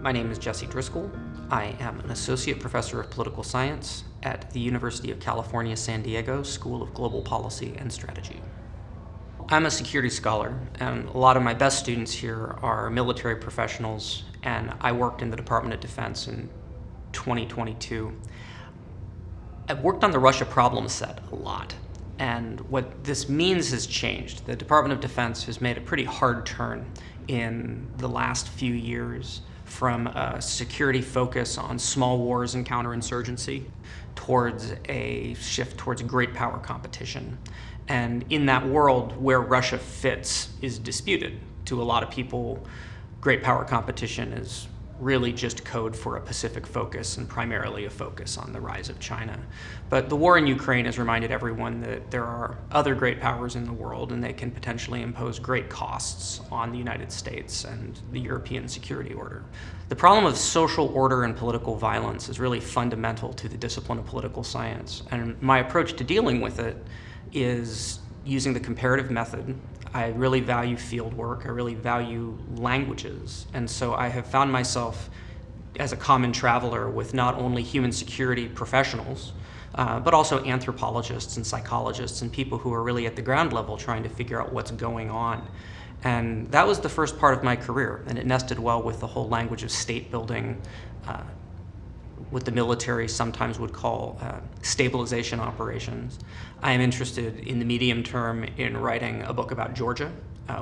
My name is Jesse Driscoll. I am an associate professor of political science at the University of California, San Diego School of Global Policy and Strategy. I'm a security scholar, and a lot of my best students here are military professionals, and I worked in the Department of Defense in 2022. I've worked on the Russia problem set a lot, and what this means has changed. The Department of Defense has made a pretty hard turn in the last few years from a security focus on small wars and counterinsurgency towards a shift towards great power competition. And in that world, where Russia fits is disputed. To a lot of people, great power competition is really just code for a Pacific focus and primarily a focus on the rise of China. But the war in Ukraine has reminded everyone that there are other great powers in the world and they can potentially impose great costs on the United States and the European security order. The problem of social order and political violence is really fundamental to the discipline of political science. And my approach to dealing with it is using the comparative method. I really value field work, I really value languages, and so I have found myself as a common traveler with not only human security professionals, but also anthropologists and psychologists and people who are really at the ground level trying to figure out what's going on. And that was the first part of my career, and it nested well with the whole language of state building, what the military sometimes would call stabilization operations. I am interested in the medium term in writing a book about Georgia,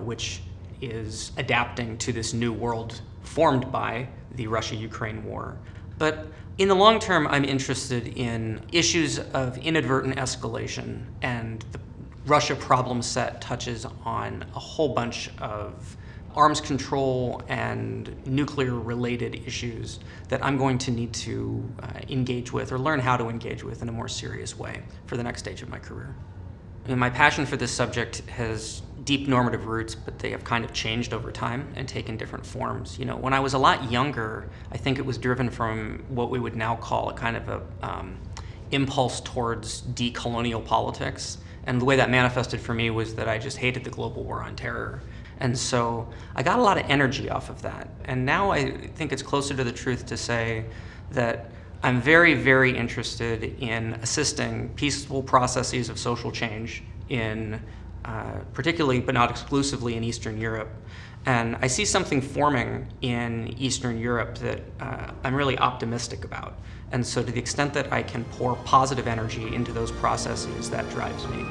which is adapting to this new world formed by the Russia-Ukraine war. But in the long term, I'm interested in issues of inadvertent escalation, and the Russia problem set touches on a whole bunch of arms control and nuclear-related issues that I'm going to need to engage with or learn how to engage with in a more serious way for the next stage of my career. And my passion for this subject has deep normative roots, but they have kind of changed over time and taken different forms. You know, when I was a lot younger, I think it was driven from what we would now call a kind of a impulse towards decolonial politics. And the way that manifested for me was that I just hated the global war on terror. And so I got a lot of energy off of that. And now I think it's closer to the truth to say that I'm very, very interested in assisting peaceful processes of social change in particularly, but not exclusively, in Eastern Europe. And I see something forming in Eastern Europe that I'm really optimistic about. And so to the extent that I can pour positive energy into those processes, that drives me.